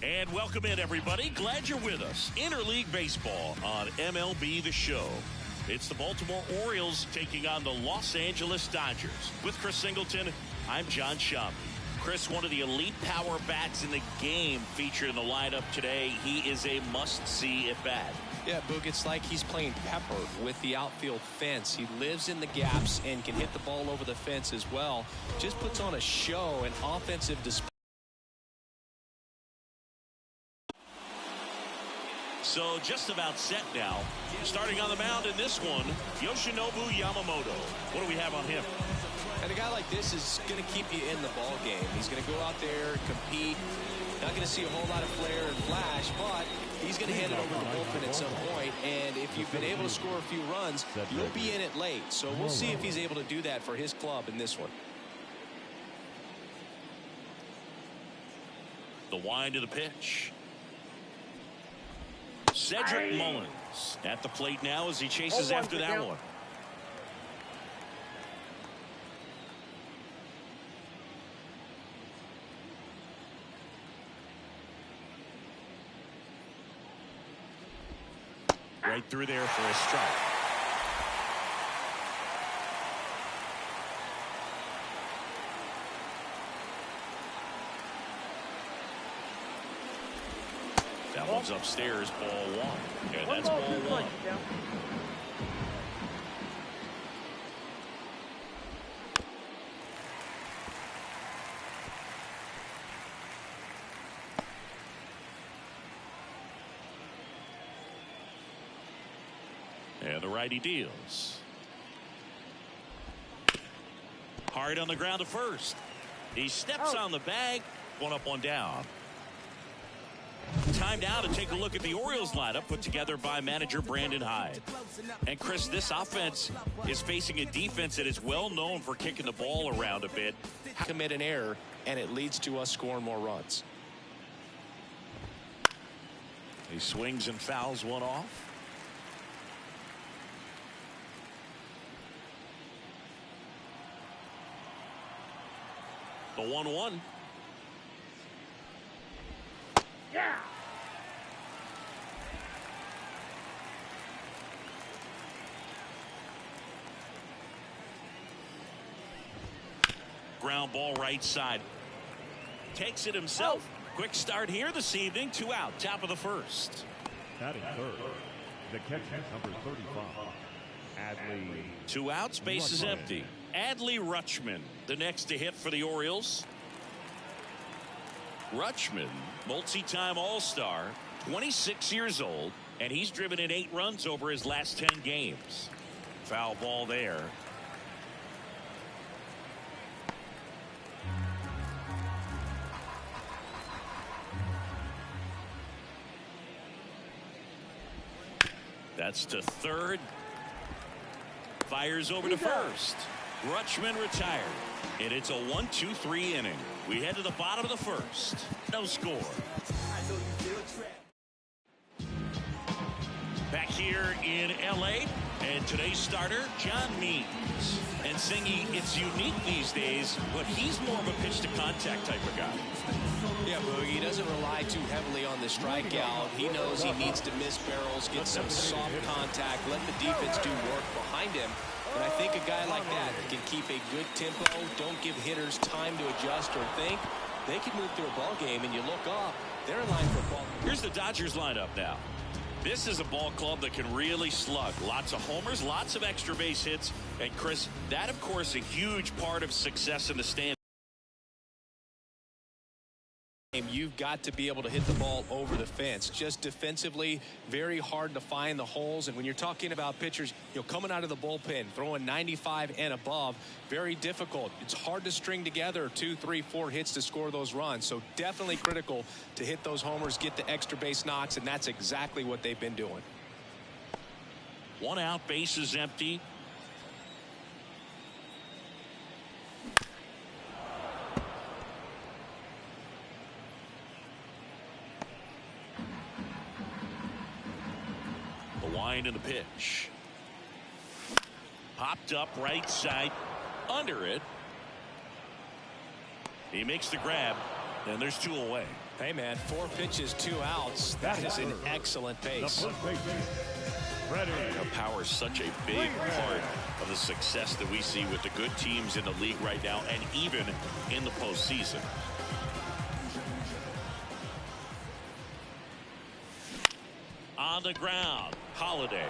And welcome in, everybody. Glad you're with us. Interleague Baseball on MLB The Show. It's the Baltimore Orioles taking on the Los Angeles Dodgers. With Chris Singleton, I'm John Schaub. Chris, one of the elite power bats in the game featured in the lineup today. He is a must-see at bat. Yeah, Boog, it's like he's playing pepper with the outfield fence. He lives in the gaps and can hit the ball over the fence as well. Just puts on a show, an offensive display. So just about set now. Starting on the mound in this one, Yoshinobu Yamamoto. What do we have on him? And a guy like this is going to keep you in the ball game. He's going to go out there, compete. Not going to see a whole lot of flair and flash, but he's going to hand it over the bullpen at some point. And if you've been able to score a few runs, you'll be in it late. So we'll see if he's able to do that for his club in this one. The wind of the pitch. Cedric Mullins at the plate now as he chases after that one. Right through there for a strike. That one's upstairs, ball one. Yeah, that's ball one. And the righty deals. Hard on the ground to first. He steps on the bag. One up, one down. Time now to take a look at the Orioles lineup put together by manager Brandon Hyde. And Chris, this offense is facing a defense that is well known for kicking the ball around a bit. Commit an error, and it leads to us scoring more runs. He swings and fouls one off. The 1-1. Yeah. Ground ball right side. Takes it himself. Quick start here this evening. 2 out. Top of the first. Batting third, the catcher, number 35, Adley. 2 outs. Base is empty. Adley Rutschman, the next to hit for the Orioles. Rutschman, multi-time All-Star, 26 years old, and he's driven in 8 runs over his last 10 games. Foul ball there. That's to third. Fires over to first. Rutschman retired. And it's a 1-2-3 inning. We head to the bottom of the first. No score. Back here in L.A. and today's starter, John Means. And Singy, it's unique these days, but he's more of a pitch-to-contact type of guy. Yeah, Boogie, he doesn't rely too heavily on the strikeout. He knows he needs to miss barrels, get some soft contact, let the defense do work behind him. And I think a guy like that can keep a good tempo, don't give hitters time to adjust or think. They can move through a ball game, and you look up, they're in line for a ball. Here's the Dodgers lineup now. This is a ball club that can really slug. Lots of homers, lots of extra base hits. And Chris, that of course a huge part of success in the stand. You've got to be able to hit the ball over the fence. Just defensively, very hard to find the holes. And when you're talking about pitchers, coming out of the bullpen, throwing 95 and above, very difficult. It's hard to string together 2, 3, 4 hits to score those runs. So definitely critical to hit those homers, get the extra base knocks, and that's exactly what they've been doing. 1 out, base is empty. Wind in the pitch. Popped up right side. Under it. He makes the grab. And there's 2 away. Hey, man, 4 pitches, 2 outs. That is an excellent pace. Power is such a big part of the success that we see with the good teams in the league right now and even in the postseason. On the ground, Holiday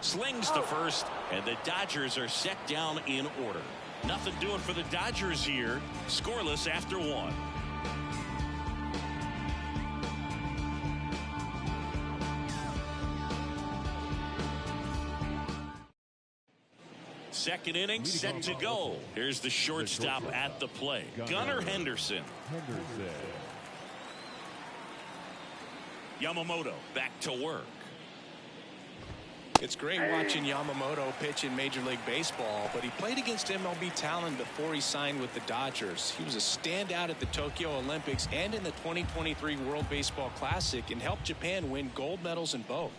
slings to first, and the Dodgers are set down in order. Nothing doing for the Dodgers here. Scoreless after 1. Second inning set to go. Here's the shortstop at the plate, Gunnar Henderson. Yamamoto back to work. It's great watching Yamamoto pitch in Major League Baseball, but he played against MLB talent before he signed with the Dodgers. He was a standout at the Tokyo Olympics and in the 2023 World Baseball Classic and helped Japan win gold medals in both.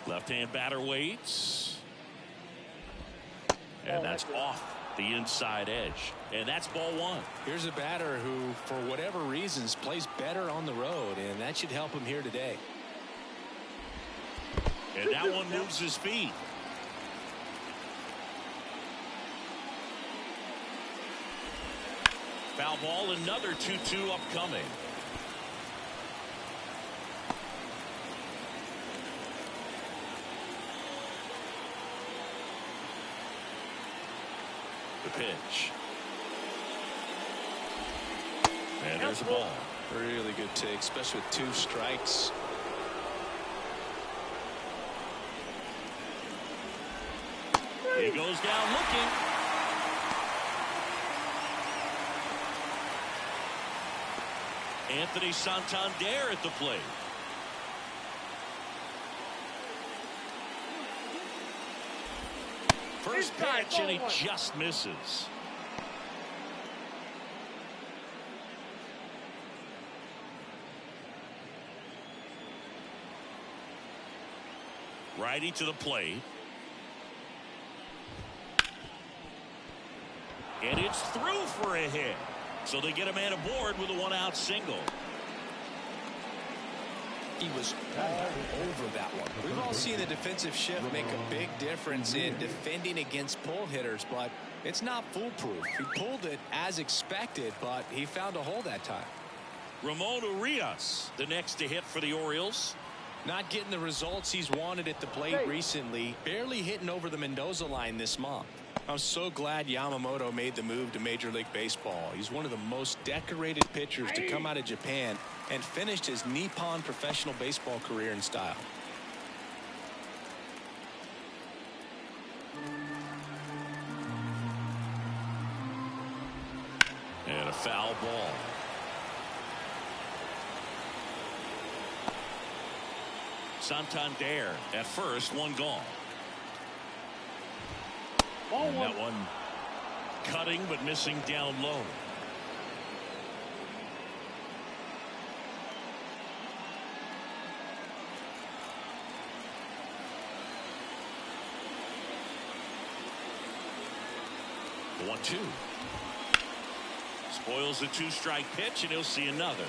Left-hand batter waits. And that's off the inside edge. And that's ball 1. Here's a batter who, for whatever reasons, plays better on the road, and that should help him here today. And that one moves his feet. Foul ball, another 2-2 upcoming. The pitch. And there's a ball. Really good take, especially with 2 strikes. He goes down looking. Anthony Santander at the plate. First pitch, and he just misses. Righty to the plate. And it's through for a hit. So they get a man aboard with a 1-out single. He was all over that one. We've all seen the defensive shift make a big difference in defending against pull hitters, but it's not foolproof. He pulled it as expected, but he found a hole that time. Ramon Urias, the next to hit for the Orioles. Not getting the results he's wanted at the plate recently. Barely hitting over the Mendoza line this month. I'm so glad Yamamoto made the move to Major League Baseball. He's one of the most decorated pitchers to come out of Japan and finished his Nippon professional baseball career in style. And a foul ball. Santander at first, 1 gone. And that one cutting but missing down low. The 1-2. Spoils the 2-strike pitch, and he'll see another.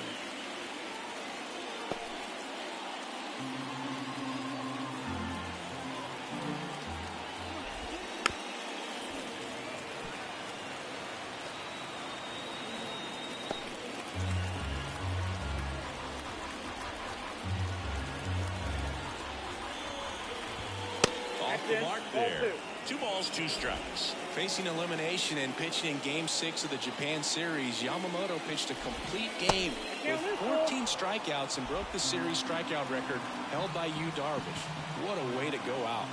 The mark there. 2 balls, 2 strikes. Facing elimination and pitching in Game 6 of the Japan series, Yamamoto pitched a complete game with 14 strikeouts and broke the series strikeout record held by Yu Darvish. What a way to go out.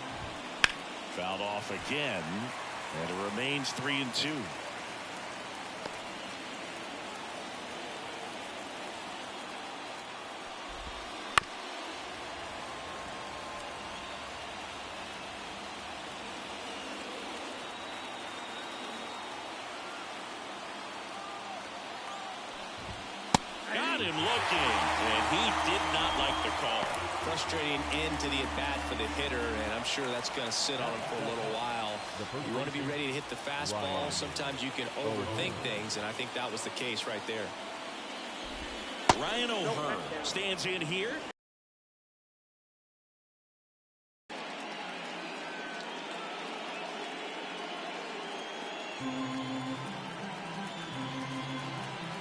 Fouled off again, and it remains 3-2. Got him looking, and he did not like the call. Frustrating end to the at-bat for the hitter, and I'm sure that's going to sit on him for a little while. You want to be ready to hit the fastball. Sometimes you can overthink things, and I think that was the case right there. Ryan O'Hearn stands in here.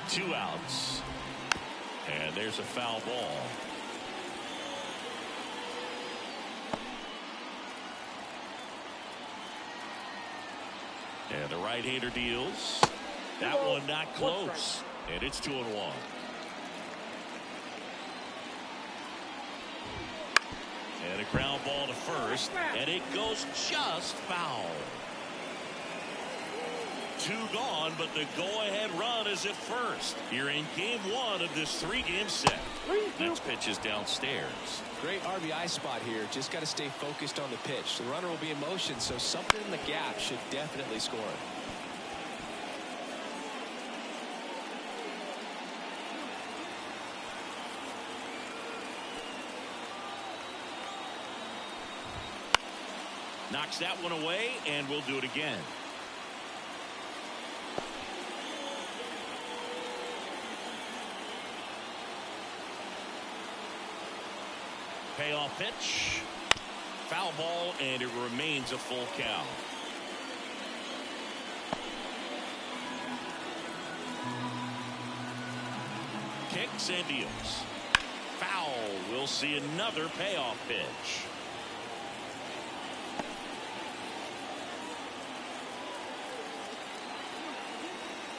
Two outs. And there's a foul ball. And the right-hander deals. That one not close. And it's 2-1. And a ground ball to first. And it goes just foul. 2 gone, but the go-ahead run is at first. You're in game 1 of this 3-game set. Next pitch is downstairs. Great RBI spot here. Just got to stay focused on the pitch. The runner will be in motion, so something in the gap should definitely score it. Knocks that one away, and we'll do it again. Payoff pitch. Foul ball, and it remains a full count. Kicks and deals. Foul. We'll see another payoff pitch.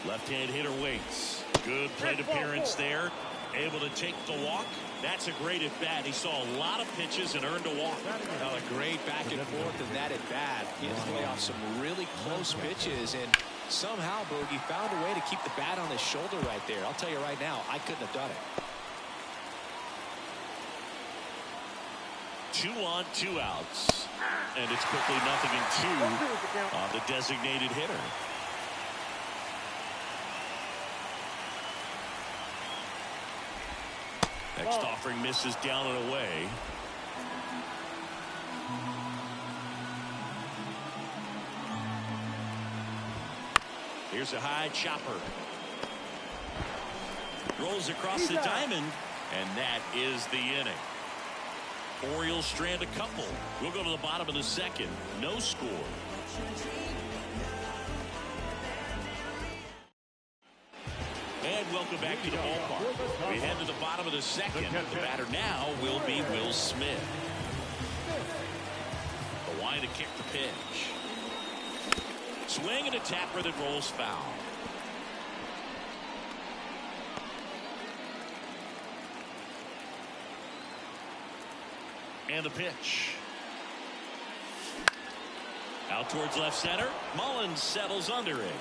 Left-hand hitter waits. Good plate appearance there. Able to take the walk. That's a great at-bat. He saw a lot of pitches and earned a walk. A great back and forth in that at-bat. He had to play off some really close pitches, and somehow Bogey found a way to keep the bat on his shoulder right there. I'll tell you right now, I couldn't have done it. 2 on, 2 outs. And it's quickly 0-2 on the designated hitter. Next offering misses down and away. Here's a high chopper. Rolls across the diamond, and that is the inning. Orioles strand a couple. We'll go to the bottom of the second. No score. And welcome back to the ballpark. We head to the bottom of the second. The batter now will be Will Smith. The line to kick the pitch. Swing and a tapper that rolls foul. And the pitch. Out towards left center. Mullins settles under it.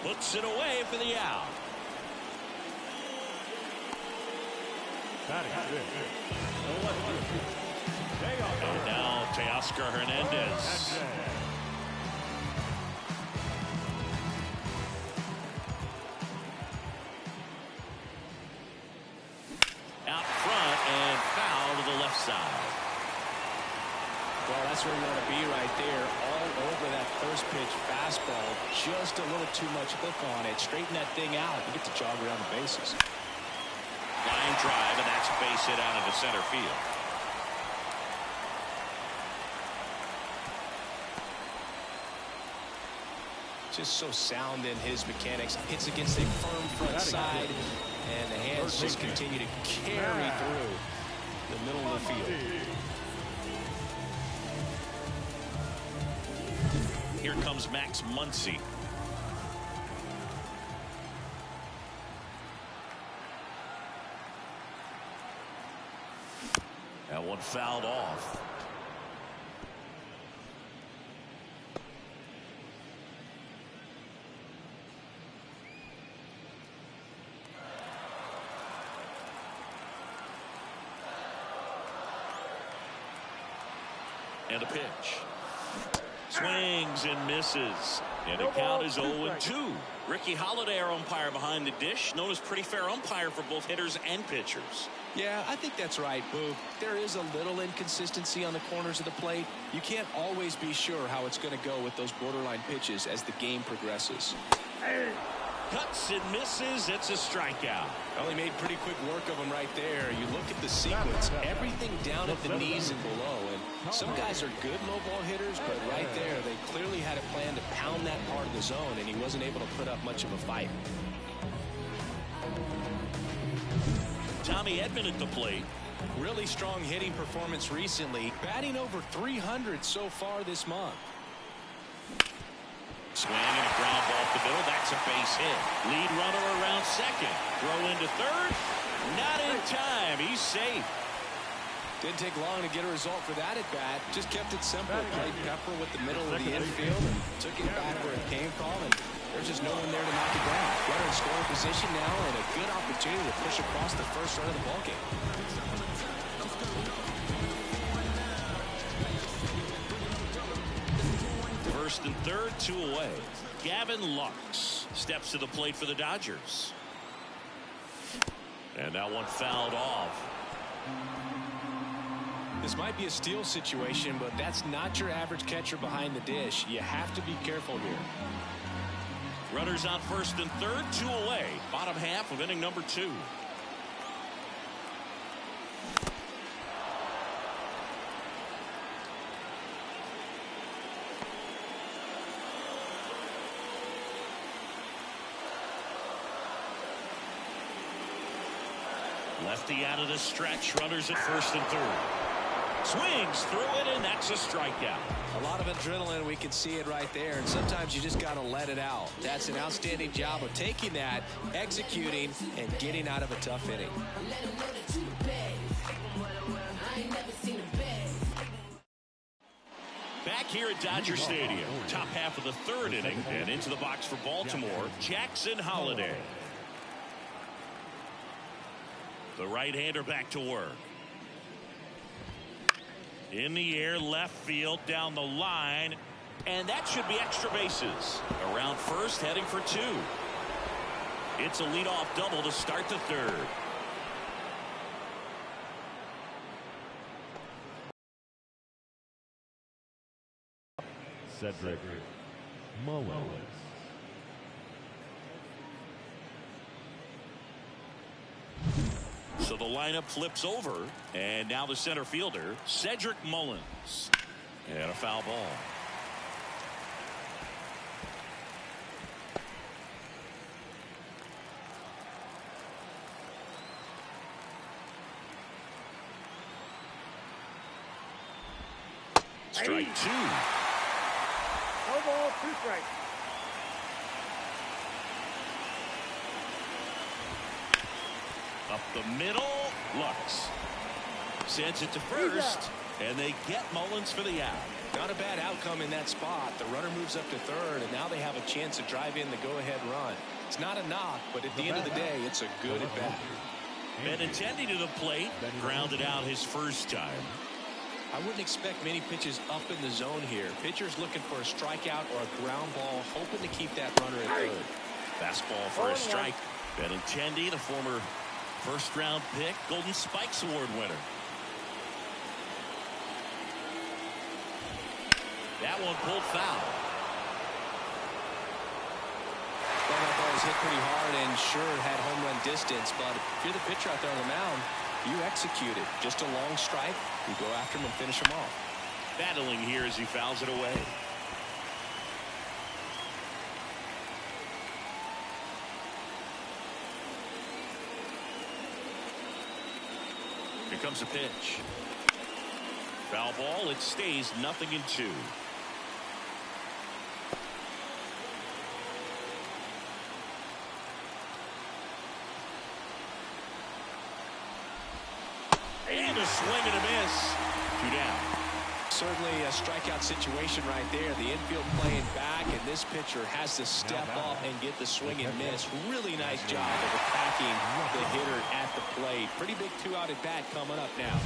Puts it away for the out. And now Teoscar Hernandez. Out front and foul to the left side. Well, that's where you want to be right there. All over that first pitch fastball. Just a little too much hook on it. Straighten that thing out. You get to jog around the bases. Line drive, and that's a base hit out into center field. Just so sound in his mechanics. Hits against a firm front side, and the hands just continue to carry through the middle of the field. Here comes Max Muncy. That one fouled off. And a pitch. swings and misses. And the count is 0-2. Ricky Holiday, our umpire behind the dish, known as pretty fair umpire for both hitters and pitchers. Yeah, I think that's right, Boog. There is a little inconsistency on the corners of the plate. You can't always be sure how it's going to go with those borderline pitches as the game progresses. Cuts and misses. It's a strikeout. Well, he made pretty quick work of him right there. You look at the sequence, everything down at the knees and below. And some guys are good low ball hitters, but right there, they clearly had a plan to pound that part of the zone, and he wasn't able to put up much of a fight. Tommy Edman at the plate. Really strong hitting performance recently, batting over 300 so far this month. Swing and a ground ball up the middle. That's a base hit. Lead runner around second. Throw into third. Not in time. He's safe. Didn't take long to get a result for that at bat. Just kept it simple. Played pepper with the middle of the infield and took it back where it came from. And there's just no one there to knock it down. Runner in scoring position now, and a good opportunity to push across the first run of the ballgame. First and third, 2 away. Gavin Lux steps to the plate for the Dodgers. And that one fouled off. This might be a steal situation, but that's not your average catcher behind the dish. You have to be careful here. Runners on first and third, 2 away. Bottom half of inning number 2. Lefty out of the stretch. Runners at first and third. Swings through it, and that's a strikeout. A lot of adrenaline. We can see it right there. And sometimes you just got to let it out. That's an outstanding job of taking that, executing, and getting out of a tough inning. Back here at Dodger Stadium. Top half of the third inning. And into the box for Baltimore, Jackson Holliday. The right-hander back to work. In the air, left field, down the line. And that should be extra bases. Around first, heading for 2. It's a leadoff double to start the third. Cedric Mullins. So the lineup flips over, and now the center fielder, Cedric Mullins. And a foul ball. Strike 2. No ball, 2 strikes. Up the middle, Lux sends it to first, and they get Mullins for the out. Not a bad outcome in that spot. The runner moves up to third, and now they have a chance to drive in the go-ahead run. It's not a knock, but at the end of the day, it's a good at-bat. Benintendi to the plate, grounded out his first time. I wouldn't expect many pitches up in the zone here. Pitchers looking for a strikeout or a ground ball, hoping to keep that runner at third. Fastball for a strike. Benintendi, the former first-round pick, Golden Spikes Award winner. That one pulled foul. Well, that ball was hit pretty hard and sure had home run distance, but if you're the pitcher out there on the mound, you execute it. Just a long strike. You go after him and finish him off. Battling here as he fouls it away. Here comes a pitch. Foul ball. It stays 0-2. And a swing and a miss. 2 down. Certainly a strikeout situation right there. The infield playing back, and this pitcher has to step up and get the swing and miss. Really nice job of attacking the hitter at the plate. Pretty big 2-out at bat coming up now.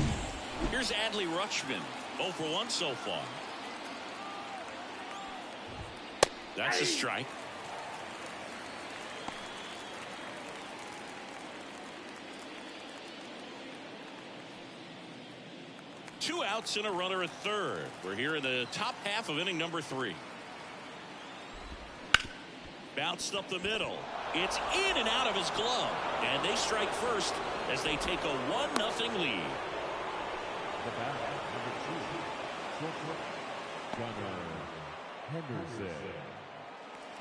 Here's Adley Rutschman, 0 for 1 so far. That's a strike. Two outs and a runner at third. We're here in the top half of inning number 3. Bounced up the middle. It's in and out of his glove. And they strike first as they take a 1-0 lead. The bat, number 2, shortstop, Gunnar Henderson.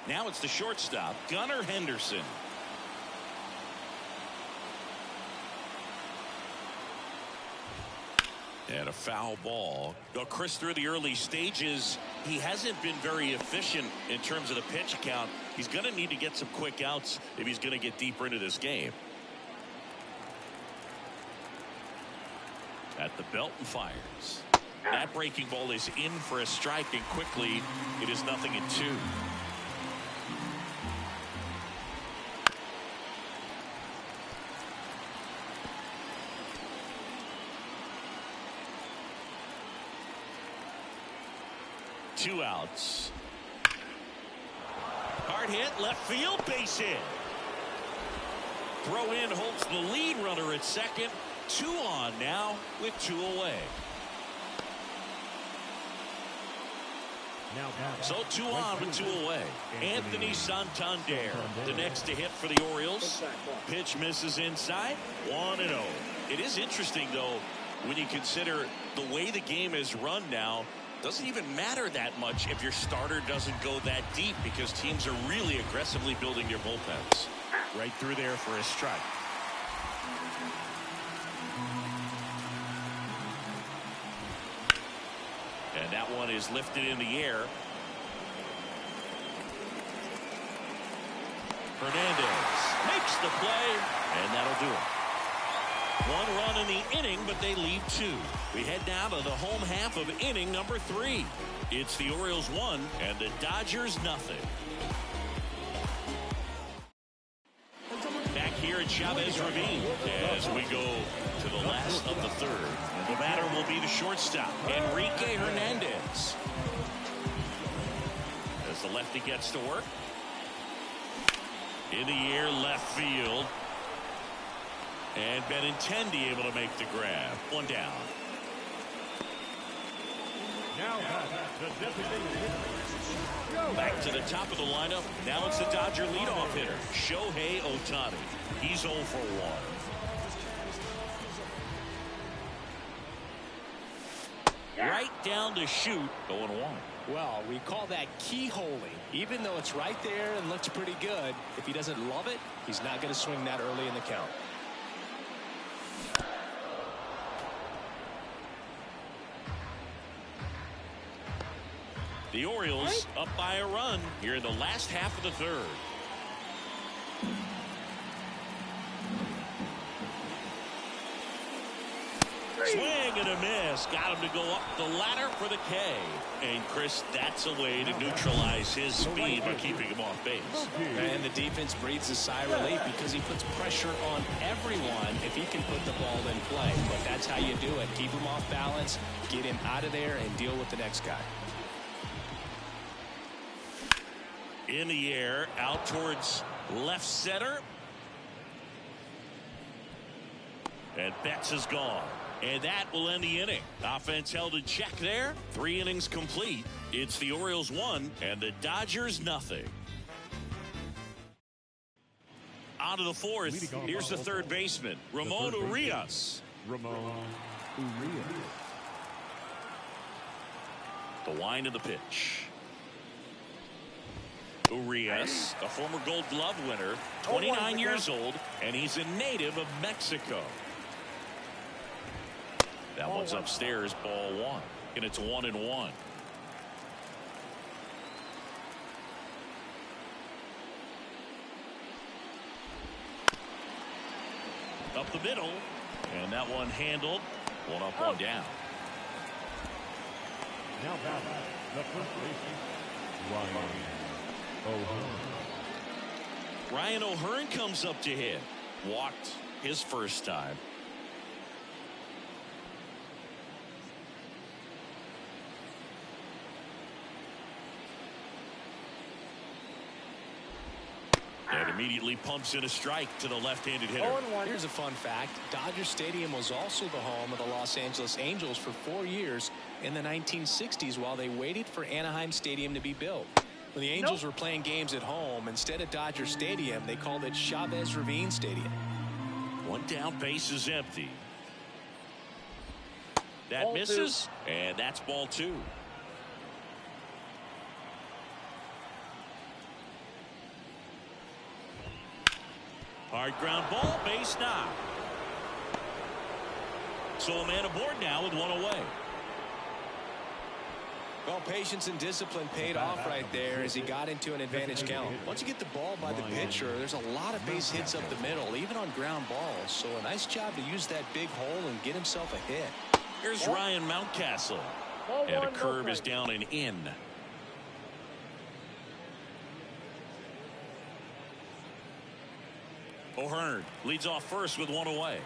Now it's the shortstop, Gunnar Henderson. And a foul ball. Though Chris, through the early stages, he hasn't been very efficient in terms of the pitch count. He's going to need to get some quick outs if he's going to get deeper into this game. At the belt and fires. That breaking ball is in for a strike, and quickly it is 0-2. Two outs. Hard hit, left field, base hit. Throw in holds the lead runner at second. 2 on now with 2 away. So 2 on with 2 away. Anthony Santander, the next to hit for the Orioles. Pitch misses inside. 1-0. It is interesting, though, when you consider the way the game is run now. Doesn't even matter that much if your starter doesn't go that deep, because teams are really aggressively building their bullpens. Right through there for a strike. And that one is lifted in the air. Hernandez makes the play, and that'll do it. 1 run in the inning, but they leave 2. We head now to the home half of inning number 3. It's the Orioles 1 and the Dodgers 0. Back here at Chavez Ravine as we go to the last of the third. The batter will be the shortstop, Enrique Hernandez. As the lefty gets to work. In the air, left field. And Benintendi able to make the grab. 1 down. Now the designated hitter. Back to the top of the lineup. Now it's the Dodger leadoff hitter, Shohei Ohtani. He's 0 for 1. Right down to shoot, 0-1. Well, we call that keyholing. Even though it's right there and looks pretty good, if he doesn't love it, he's not going to swing that early in the count. The Orioles up by a run here in the last half of the third. Swing and a miss. Got him to go up the ladder for the K. And Chris, that's a way to neutralize his speed by keeping him off base. And the defense breathes a sigh of relief because he puts pressure on everyone if he can put the ball in play. But that's how you do it. Keep him off balance, get him out of there, and deal with the next guy. In the air, out towards left center. And Betts is gone. And that will end the inning. Offense held in check there. 3 innings complete. It's the Orioles 1 and the Dodgers 0. On to the 4th. Here's the third baseman, Ramon Urias. The wind of the pitch. Urias, a former Gold Glove winner, 29 years old, and he's a native of Mexico. That one's upstairs, ball 1, and it's 1-1. Up the middle, and that one handled. 1 up, 1 down. Now batting the first baseman, Ryan O'Hearn comes up to hit. Walked his first time. Immediately pumps in a strike to the left-handed hitter. 0-1. Here's a fun fact. Dodger Stadium was also the home of the Los Angeles Angels for 4 years in the 1960s while they waited for Anaheim Stadium to be built. When the Angels were playing games at home, instead of Dodger Stadium, they called it Chavez Ravine Stadium. One down, base is empty. That Ball misses, and that's ball 2. Hard ground ball, base knock. So a man aboard now with one away. Well, patience and discipline paid off right there as he got into an advantage count. Once you get the ball by the pitcher, there's a lot of base hits up the middle, even on ground balls. So a nice job to use that big hole and get himself a hit. Here's Ryan Mountcastle. And a curve is down and in. O'Hearn leads off first with one away.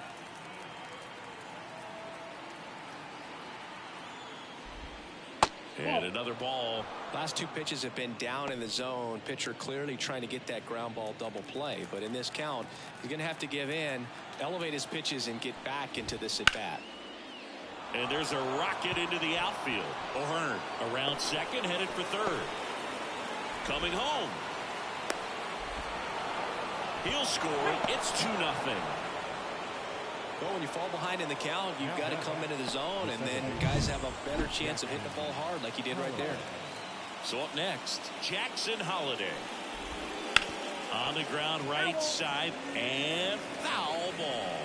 And another ball. Last 2 pitches have been down in the zone. Pitcher clearly trying to get that ground ball double play. But in this count, he's going to have to give in, elevate his pitches, and get back into this at bat. And there's a rocket into the outfield. O'Hearn around second, headed for third. Coming home. He'll score. It's 2-0. Well, when you fall behind in the count, you've got to come into the zone, and then guys have a better chance of hitting the ball hard like he did right there. So up next, Jackson Holliday. On the ground right side, and foul ball.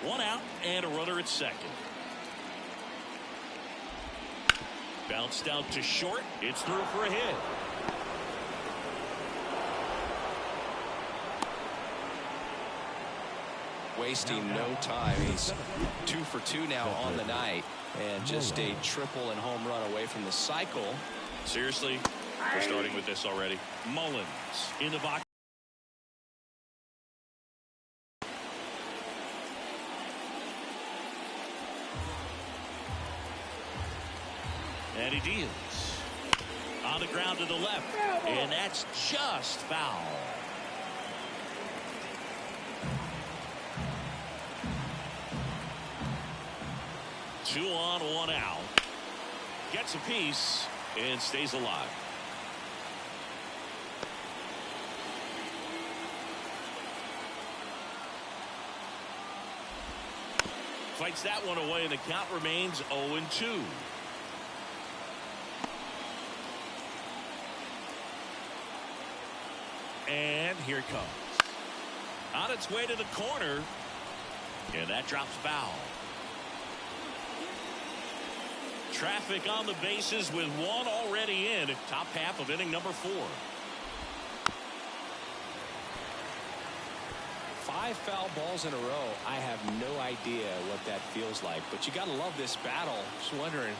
1 out and a runner at second. Bounced out to short. It's through for a hit. Wasting no time. He's 2 for 2 now on the night, and just a triple and home run away from the cycle. Seriously, we're starting with this already. Mullins in the box. And he deals. On the ground to the left, and that's just foul. Two on, 1 out. Gets a piece and stays alive. Fights that one away, and the count remains 0-2. And here it comes. On its way to the corner, and that drops foul. Traffic on the bases with one already in. Top half of inning number 4. 5 foul balls in a row. I have no idea what that feels like, but you got to love this battle. Just wondering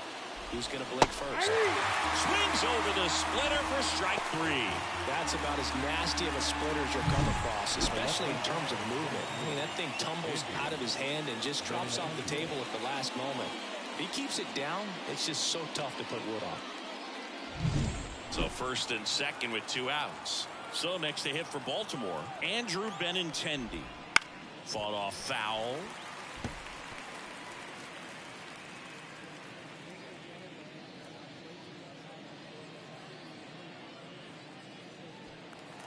who's going to blink first. Swings over the splitter for strike 3. That's about as nasty of a splitter as you'll come across, especially in terms of movement. I mean, that thing tumbles out of his hand and just drops off the table at the last moment. If he keeps it down, it's just so tough to put wood on. So first and second with 2 outs. So next to hit for Baltimore, Andrew Benintendi. Fought off foul.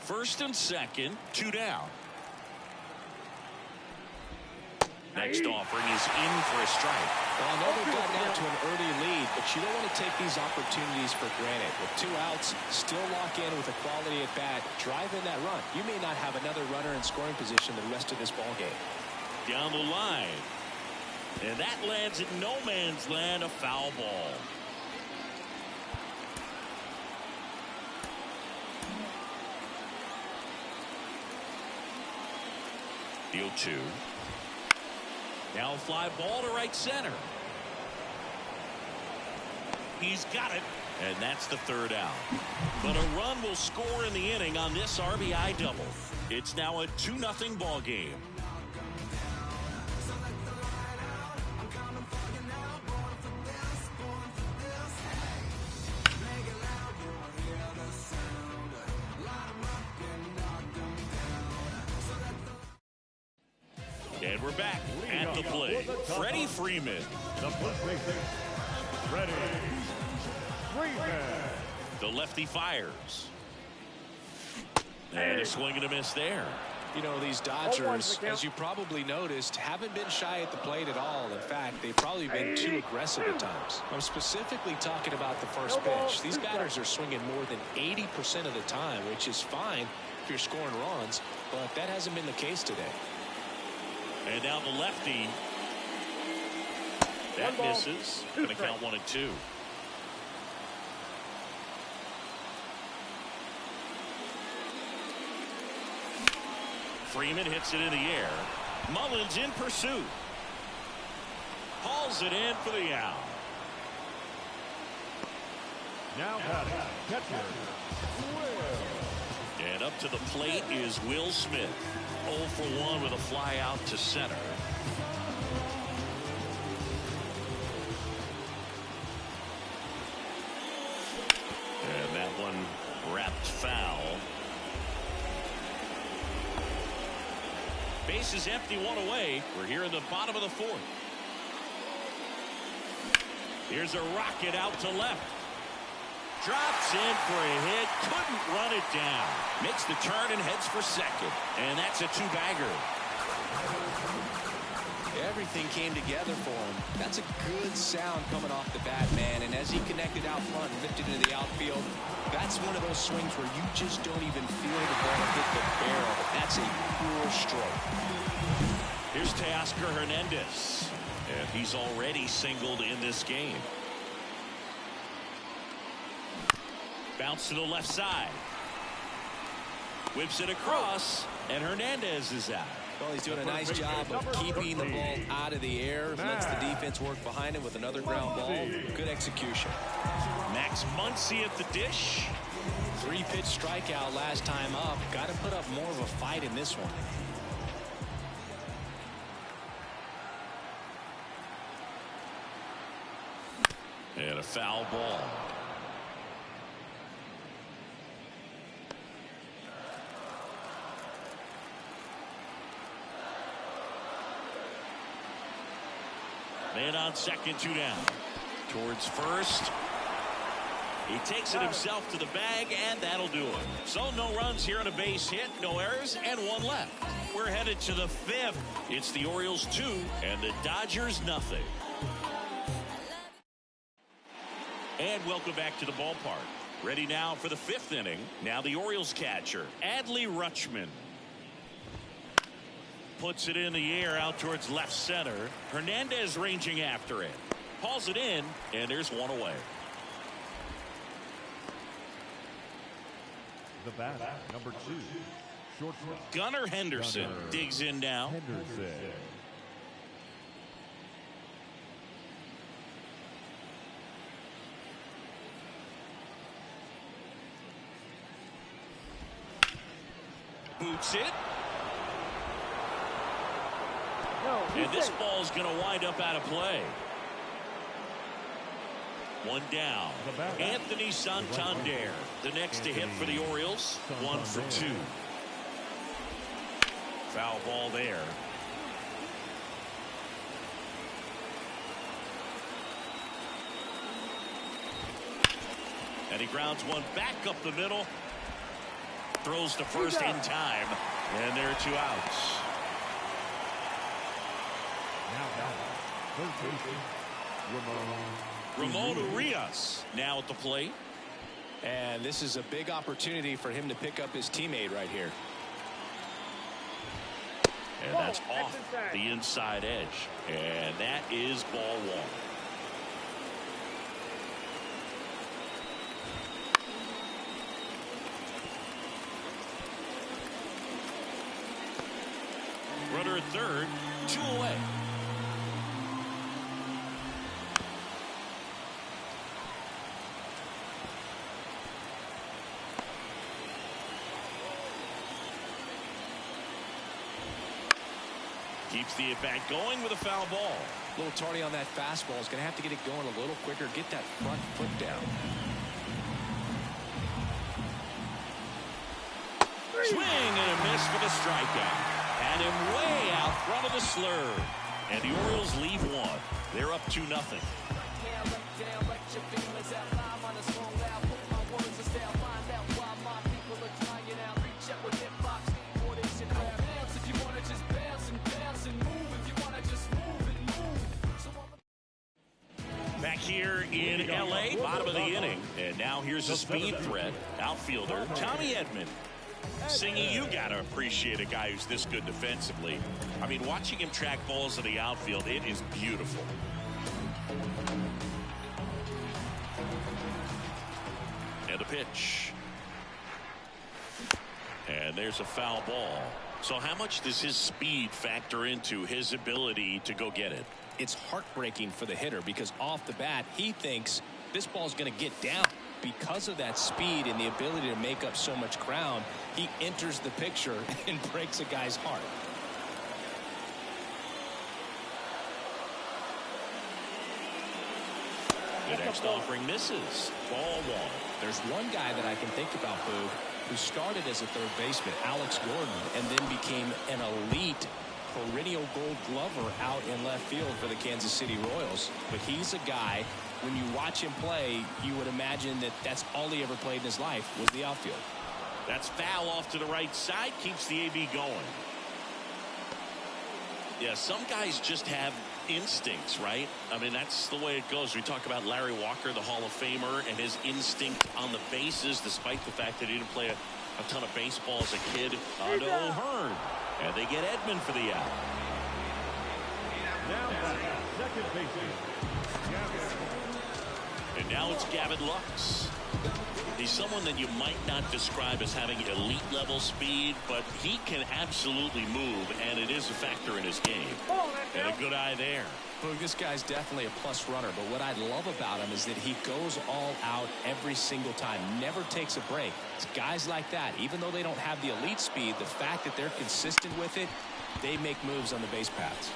First and second, 2 down. Next offering is in for a strike. Well, I know they've gotten out to an early lead, but you don't want to take these opportunities for granted. With 2 outs, still lock in with a quality at bat, drive in that run. You may not have another runner in scoring position the rest of this ball game. Down the line. And that lands at no man's land, a foul ball. The 0-2. Now a fly ball to right center. He's got it, and that's the 3rd out. But a run will score in the inning on this RBI double. It's now a 2-0 ball game. And we're back at the plate. Freddie Freeman. The first baseman, Freddie Freeman. The lefty fires. And a swing and a miss there. You know, these Dodgers, as you probably noticed, haven't been shy at the plate at all. In fact, they've probably been too aggressive at times. I'm specifically talking about the first pitch. These batters are swinging more than 80% of the time, which is fine if you're scoring runs, but that hasn't been the case today. And now the lefty. That misses. Going to count 1-2. Freeman hits it in the air. Mullins in pursuit. Hauls it in for the out. Now batting, catcher, Will. And up to the plate is Will Smith. 0 for 1 with a fly out to center. And that one wrapped foul. Base is empty, 1 away. We're here in the bottom of the 4th. Here's a rocket out to left. Drops in for a hit. Couldn't run it down. Makes the turn and heads for second. And that's a 2-bagger. Everything came together for him. That's a good sound coming off the bat, man. And as he connected out front and lifted into the outfield, that's one of those swings where you just don't even feel the ball hit the barrel. That's a pure stroke. Here's Teoscar Hernandez. And he's already singled in this game. Bounce to the left side. Whips it across. And Hernandez is out. Well, he's doing a nice job of keeping the ball out of the air. Lets the defense work behind him with another ground ball. Good execution. Max Muncy at the dish. 3-pitch strikeout last time up. Got to put up more of a fight in this one. And a foul ball. Man on second, 2 down. Towards first. He takes it himself to the bag, and that'll do it. So no runs here on a base hit, no errors, and 1 left. We're headed to the 5th. It's the Orioles 2 and the Dodgers nothing. And welcome back to the ballpark. Ready now for the 5th inning. Now the Orioles catcher, Adley Rutschman. Puts it in the air out towards left center. Hernandez ranging after it. Hauls it in, and there's 1 away. The bat, number 2, shortstop, Gunnar Henderson digs in now. Henderson. Boots it. No, And this ball is going to wind up out of play. 1 down. Anthony Santander, the next to hit for the Orioles. 1 for 2. Foul ball there. And he grounds one back up the middle. Throws to first in time. And there are 2 outs. Third baseman, Ramon Urias now at the plate. And this is a big opportunity for him to pick up his teammate right here. And that's off the inside edge. And that is ball 1. Runner at third, 2 away. Keeps the at-bat going with a foul ball. A little tardy on that fastball. Is going to have to get it going a little quicker. Get that front foot down. Swing and a miss for the strikeout. Had him way out front of the slur. And the Orioles leave one. They're up 2-0. Back here in L.A., bottom of the inning. And now here's a speed threat. Outfielder Tommy Edman. Singy, you got to appreciate a guy who's this good defensively. I mean, watching him track balls in the outfield, it is beautiful. And a pitch. And there's a foul ball. So how much does his speed factor into his ability to go get it? It's heartbreaking for the hitter because off the bat, he thinks this ball's going to get down. Because of that speed and the ability to make up so much ground, he enters the picture and breaks a guy's heart. The next offering misses. Ball one. There's one guy that I can think about, Boog, who started as a third baseman, Alex Gordon, and then became an elite perennial gold glover out in left field for the Kansas City Royals. But he's a guy, when you watch him play, you would imagine that that's all he ever played in his life was the outfield. That's foul off to the right side, keeps the AB going. Yeah, some guys just have instincts, right? I mean, that's the way it goes. We talk about Larry Walker, the Hall of Famer, and his instinct on the bases, despite the fact that he didn't play a ton of baseball as a kid. On to O'Hearn. And they get Edman for the out. Now second baseman. And now it's Gavin Lux. He's someone that you might not describe as having elite level speed, but he can absolutely move, and it is a factor in his game. And a good eye there. Boog, this guy's definitely a plus runner, but what I love about him is that he goes all out every single time, never takes a break. It's guys like that, even though they don't have the elite speed, the fact that they're consistent with it, they make moves on the base paths.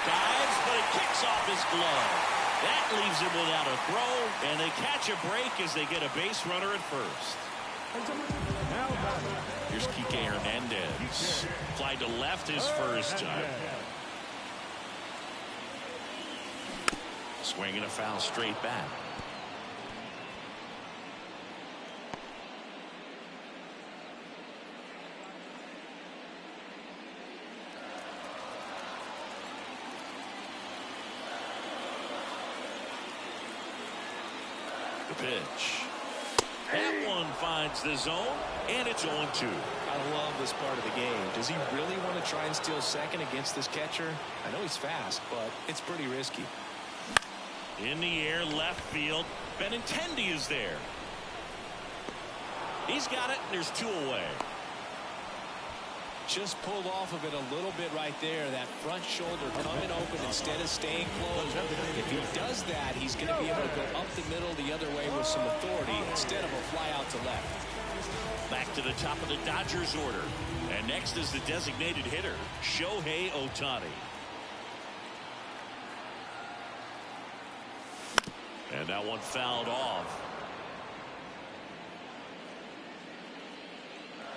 Dives, but it kicks off his glove. That leaves him without a throw, and they catch a break as they get a base runner at first. Here's Kike Hernandez. Fly to left his first time. Swinging a foul straight back. The pitch. That one finds the zone, and it's 0-2. I love this part of the game. Does he really want to try and steal second against this catcher? I know he's fast, but it's pretty risky. In the air, left field. Benintendi is there. He's got it, and there's 2 away. Just pulled off of it a little bit right there. That front shoulder coming open instead of staying closed. If he does that, he's going to be able to go up the middle the other way with some authority instead of a fly out to left. Back to the top of the Dodgers order. And next is the designated hitter, Shohei Ohtani. And that one fouled off.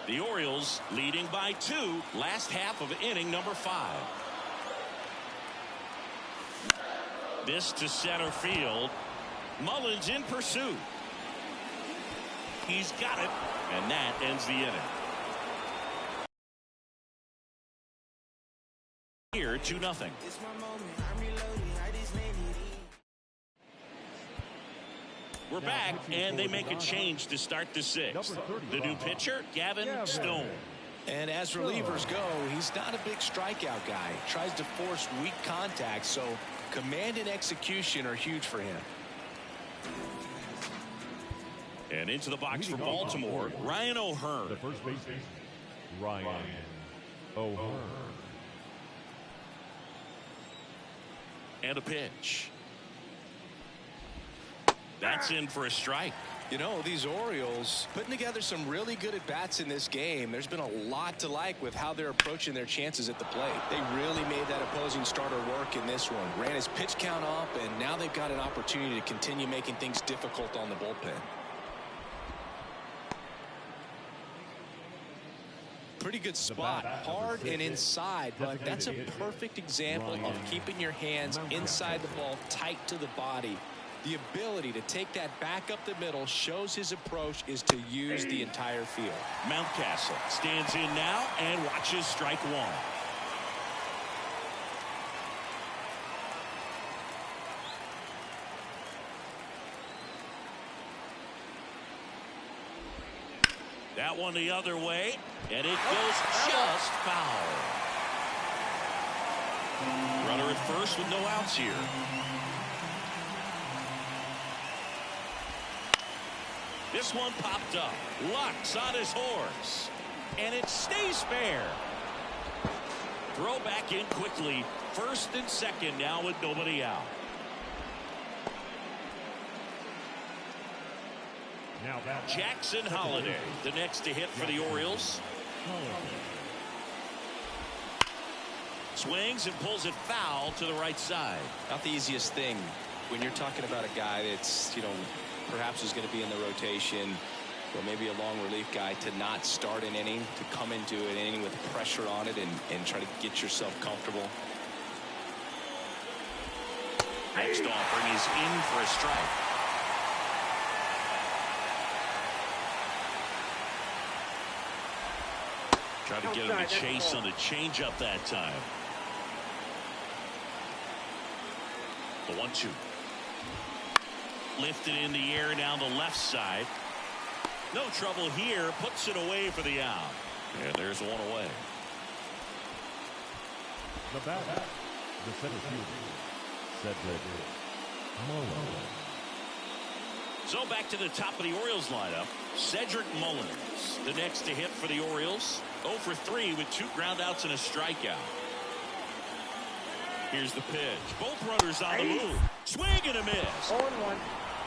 The Orioles leading by 2, last half of inning number 5. This to center field. Mullins in pursuit. He's got it, and that ends the inning. Here, 2-0. We're back, and they make a change to start the 6th. The new pitcher, Gavin Stone. And as relievers go, he's not a big strikeout guy. Tries to force weak contact, so command and execution are huge for him. And into the box for Baltimore, Ryan O'Hearn. The first baseman, Ryan O'Hearn. And a pitch. That's in for a strike. You know, these Orioles putting together some really good at-bats in this game. There's been a lot to like with how they're approaching their chances at the plate. They really made that opposing starter work in this one. Ran his pitch count up, and now they've got an opportunity to continue making things difficult on the bullpen. Pretty good spot, hard and inside, but that's a perfect example of keeping your hands inside the ball, tight to the body. The ability to take that back up the middle shows his approach is to use the entire field. Mountcastle stands in now and watches strike one. That one the other way, and it goes just foul. Runner at first with no outs here. This one popped up. Lux on his horse, and it stays fair. Throw back in quickly. First and second now with nobody out. Now Jackson Holiday, the next to hit for the Orioles. Swings and pulls it foul to the right side. Not the easiest thing when you're talking about a guy that's, perhaps is going to be in the rotation, or maybe a long relief guy, to not start an inning, to come into an inning with pressure on it and try to get yourself comfortable. Next offering is in for a strike. Tried to get him to chase on the changeup that time. The 1-2. Lifted in the air down the left side. No trouble here. Puts it away for the out. And there's one away. The batter, the center fielder, Cedric Mullins. So back to the top of the Orioles lineup. Cedric Mullins, the next to hit for the Orioles. 0 for 3 with 2 groundouts and a strikeout. Here's the pitch. Both runners on the move. Swing and a miss. 0-1.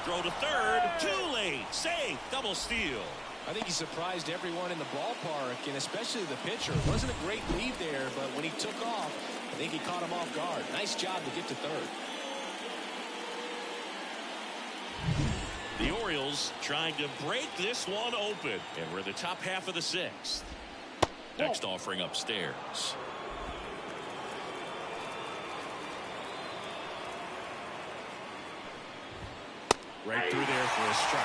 Throw to third. Too late. Safe. Double steal. I think he surprised everyone in the ballpark, and especially the pitcher. It wasn't a great lead there, but when he took off, I think he caught him off guard. Nice job to get to third. The Orioles trying to break this one open. And we're in the top half of the 6th. Next offering upstairs. Right through there for a strike.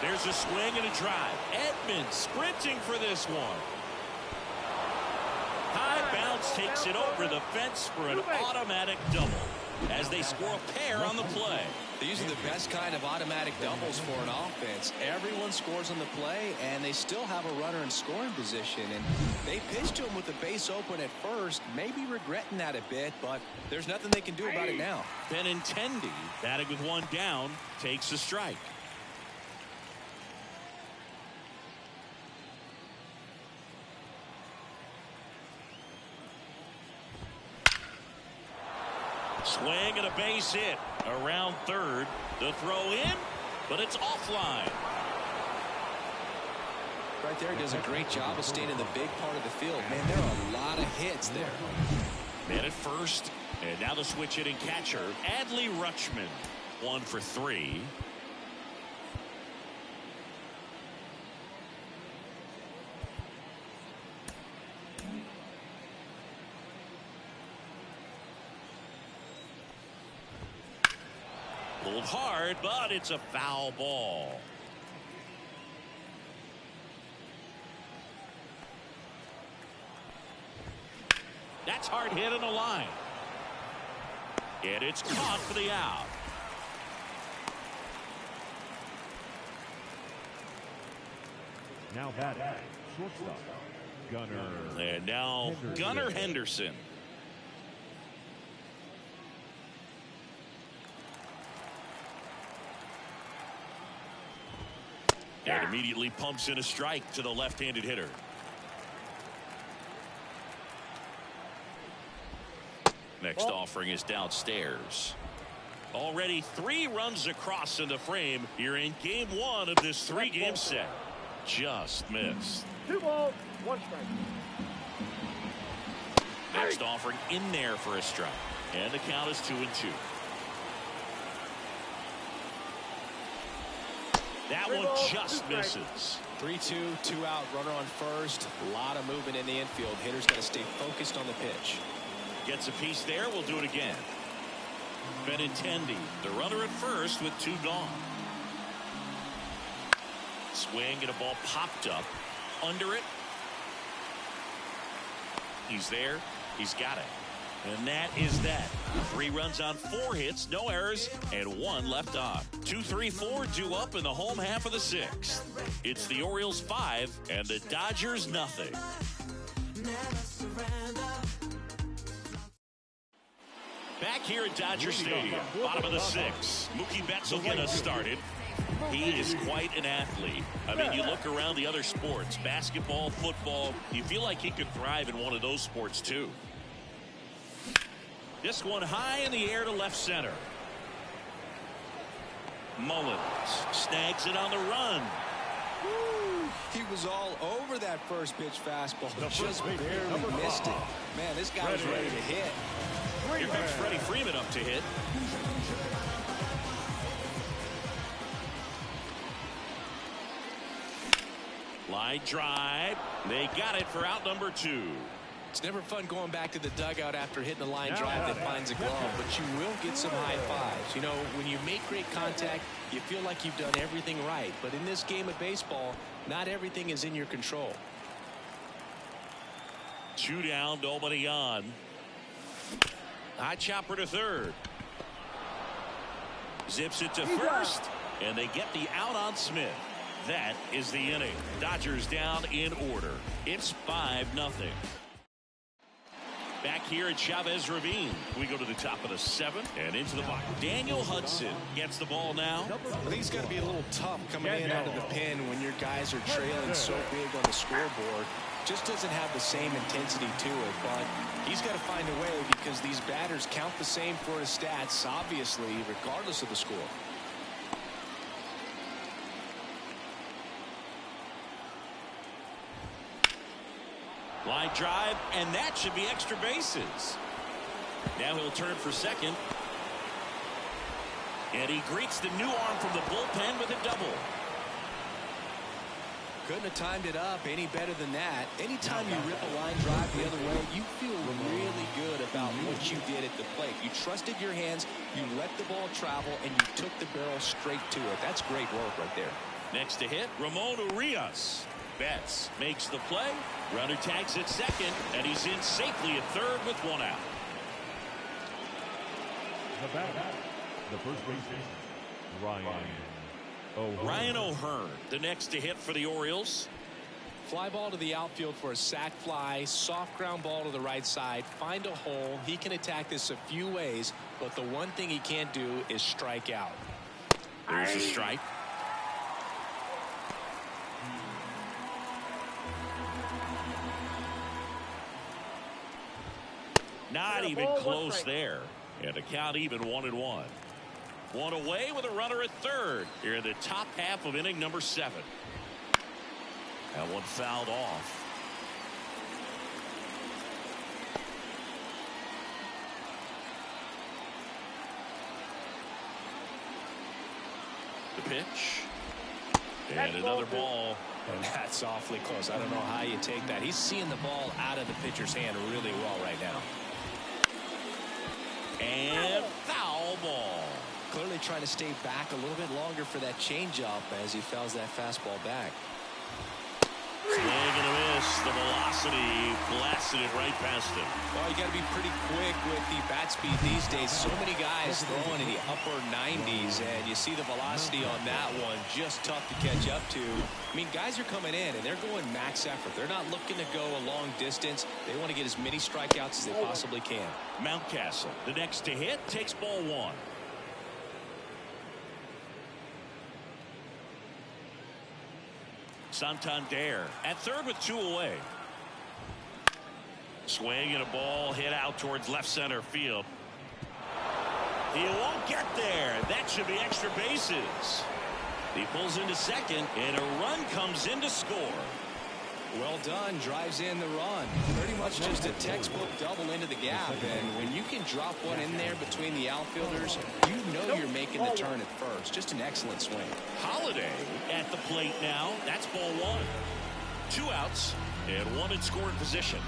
There's a swing and a drive. Edmonds sprinting for this one. High bounce takes it over the fence for an automatic double as they score a pair on the play. These are the best kind of automatic doubles for an offense. Everyone scores on the play, and they still have a runner in scoring position. And they pitched to him with the base open at first, maybe regretting that a bit, but there's nothing they can do about it now. Benintendi, batting with one down, takes a strike. Swing and a base hit around third. The throw in, but it's offline. Right there, he does a great job of staying in the big part of the field. Man, there are a lot of hits there. Man at first, and now the switch hitting catcher, Adley Rutschman. 1 for 3. Pulled hard, but it's a foul ball. That's hard hit on the line. And it's caught for the out. Now batting, shortstop, Gunnar. And now Gunnar Henderson. And immediately pumps in a strike to the left-handed hitter. Next offering is downstairs. Already 3 runs across in the frame here in game 1 of this 3-game set. Just missed. 2 balls, 1 strike. Next offering in there for a strike. And the count is 2-2. That one just misses. 3-2, 2 out, runner on first. A lot of movement in the infield. Hitter's got to stay focused on the pitch. Gets a piece there. We'll do it again. Benintendi, the runner at first with 2 gone. Swing and a ball popped up. Under it. He's there. He's got it. And that is that. 3 runs on 4 hits, no errors, and 1 left on. 2-3-4 due up in the home half of the 6th. It's the Orioles 5 and the Dodgers nothing. Back here at Dodger Stadium, bottom of the 6th. Mookie Betts will get us started. He is quite an athlete. I mean, you look around the other sports, basketball, football, you feel like he could thrive in one of those sports too. This one high in the air to left center. Mullins snags it on the run. Woo. He was all over that first pitch fastball. Just barely missed it. Man, this guy was ready to hit. Here comes Freddie Freeman up to hit. Line drive. They got it for out number 2. It's never fun going back to the dugout after hitting a line drive that finds a glove, but you will get some high fives. You know, when you make great contact, you feel like you've done everything right. But in this game of baseball, not everything is in your control. 2 down, nobody on. High chopper to third. Zips it to first, and they get the out on Smith. That is the inning. Dodgers down in order. It's 5-0. Back here at Chavez Ravine, we go to the top of the 7th and into the box. Daniel Hudson gets the ball now. I think it's got to be a little tough coming in out of the pen when your guys are trailing so big on the scoreboard. Just doesn't have the same intensity to it, but he's got to find a way because these batters count the same for his stats, obviously, regardless of the score. Line drive, and that should be extra bases. Now he'll turn for second. And he greets the new arm from the bullpen with a double. Couldn't have timed it up any better than that. Anytime you rip a line drive the other way, you feel really good about what you did at the plate. You trusted your hands, you let the ball travel, and you took the barrel straight to it. That's great work right there. Next to hit, Ramon Urias. Betts makes the play. Runner tags at second, and he's in safely at third with 1 out. The batter, the first baseman, Ryan O'Hearn, the next to hit for the Orioles. Fly ball to the outfield for a sac fly. Soft ground ball to the right side. Find a hole. He can attack this a few ways, but the one thing he can't do is strike out. There's a strike. Not even close there. And the count even 1-1. One away with a runner at third here in the top half of inning number 7. That one fouled off. The pitch. And another ball. And that's awfully close. I don't know how you take that. He's seeing the ball out of the pitcher's hand really well right now. And foul ball. Clearly trying to stay back a little bit longer for that changeup as he fouls that fastball back. Swing and a miss. The velocity blasted it right past him. Well, you got to be pretty quick with the bat speed these days. So many guys throwing in the upper 90s, and you see the velocity on that one just tough to catch up to. I mean, guys are coming in, and they're going max effort. They're not looking to go a long distance. They want to get as many strikeouts as they possibly can. Mountcastle, the next to hit, takes ball 1. Santander at third with 2 away. Swing and a ball hit out towards left center field. He won't get there. That should be extra bases. He pulls into second, and a run comes in to score. Well done. Drives in the run. Pretty much just a textbook double into the gap. And when you can drop one in there between the outfielders, you know you're making the turn at first. Just an excellent swing. Holiday at the plate now. That's ball one. 2 outs and 1 in scoring position.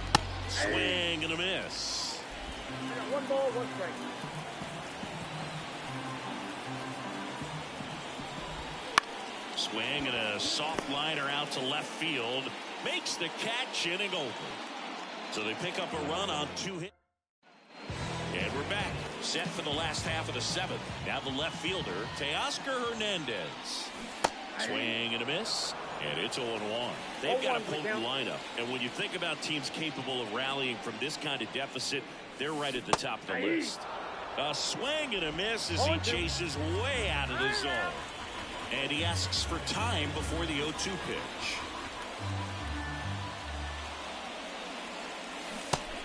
Swing and a miss. 1 ball, 1 strike. Swing and a soft liner out to left field. Makes the catch, inning over. So they pick up a run on 2 hits. And we're back. Set for the last half of the 7th. Now the left fielder, Teoscar Hernandez. Swing and a miss. And it's 0-1. They've got a potent lineup. And when you think about teams capable of rallying from this kind of deficit, they're right at the top of the list. A swing and a miss as he chases way out of the zone. And he asks for time before the 0-2 pitch.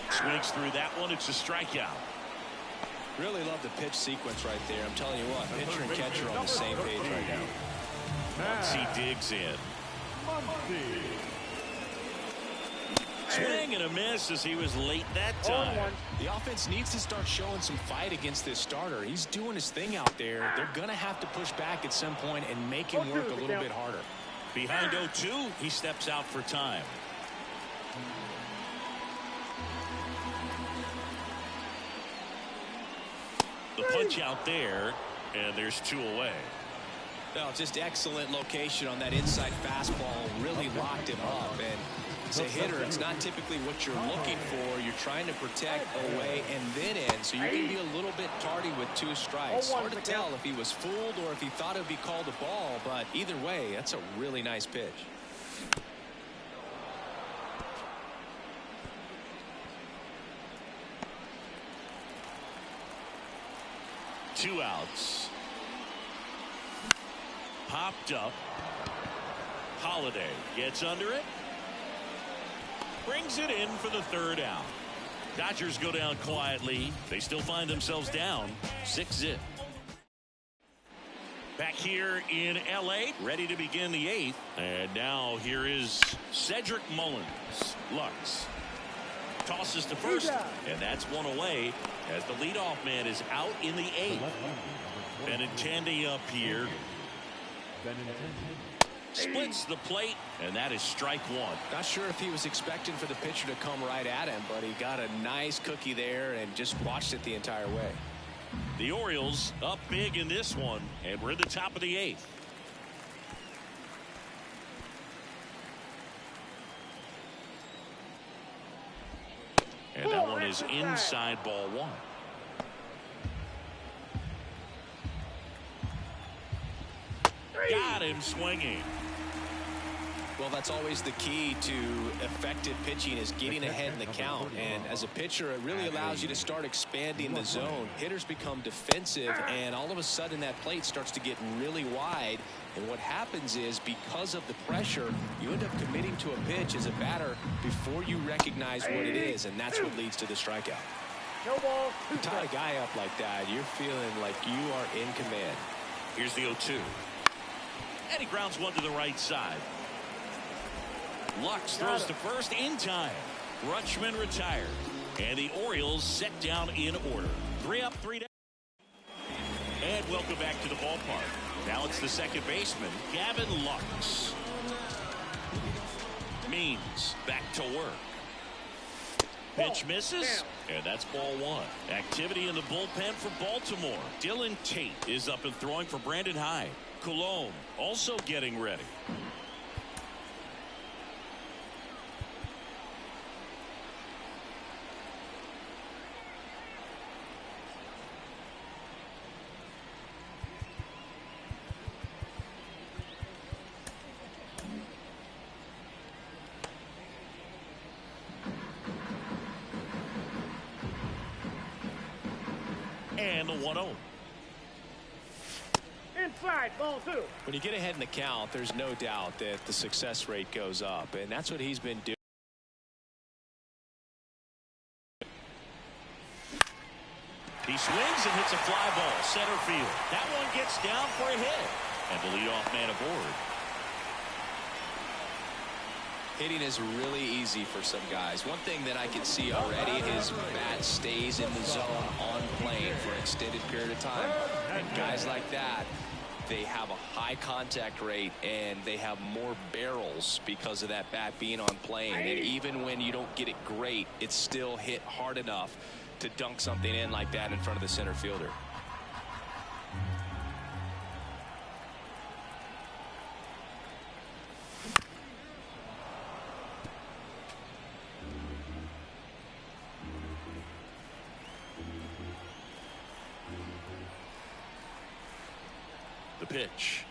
Swings through that one. It's a strikeout. Really love the pitch sequence right there. I'm telling you what, pitcher and catcher on the same page right now. Once he digs in. Swing and a miss as he was late that time. The offense needs to start showing some fight against this starter. He's doing his thing out there. They're going to have to push back at some point and make him work a little bit harder. Behind 0-2, he steps out for time. The punch out there, and there's 2 away. No, just excellent location on that inside fastball. Really locked him up. And as a hitter, it's not typically what you're looking for. You're trying to protect away and then in. So you can be a little bit tardy with 2 strikes. Hard to tell if he was fooled or if he thought it would be called a ball. But either way, that's a really nice pitch. Two outs. Popped up. Holiday gets under it. Brings it in for the 3rd out. Dodgers go down quietly. They still find themselves down 6-0. Back here in L.A., ready to begin the 8th. And now here is Cedric Mullins. Lux tosses to first, and that's 1 away as the leadoff man is out in the 8th. Benintendi up here. Splits the plate, and that is strike 1. Not sure if he was expecting for the pitcher to come right at him, but he got a nice cookie there and just watched it the entire way. The Orioles up big in this one, and we're at the top of the 8th. And that one is inside ball 1. Got him swinging. Well, that's always the key to effective pitching, is getting ahead in the count. And as a pitcher, it really allows you to start expanding the zone. Hitters become defensive, and all of a sudden that plate starts to get really wide. And what happens is, because of the pressure, you end up committing to a pitch as a batter before you recognize what it is, and that's what leads to the strikeout. No ball. You tie a guy up like that, you're feeling like you are in command. Here's the 0-2. And he grounds one to the right side. Lux throws to first in time. Rutschman retired. And the Orioles set down in order. 3 up, 3 down. And welcome back to the ballpark. Now it's the second baseman, Gavin Lux. Means back to work. Pitch misses, and that's ball 1. Activity in the bullpen for Baltimore. Dylan Tate is up and throwing for Brandon Hyde. Cologne also getting ready. And the 1-0. Inside, ball 2. When you get ahead in the count, there's no doubt that the success rate goes up, and that's what he's been doing. He swings and hits a fly ball center field. That one gets down for a hit, and the leadoff man aboard. Hitting is really easy for some guys. One thing that I can see already, his bat stays in the zone on plane for an extended period of time. And guys like that, they have a high contact rate and they have more barrels because of that bat being on plane. And even when you don't get it great, it's still hit hard enough to dunk something in like that in front of the center fielder. The pitch.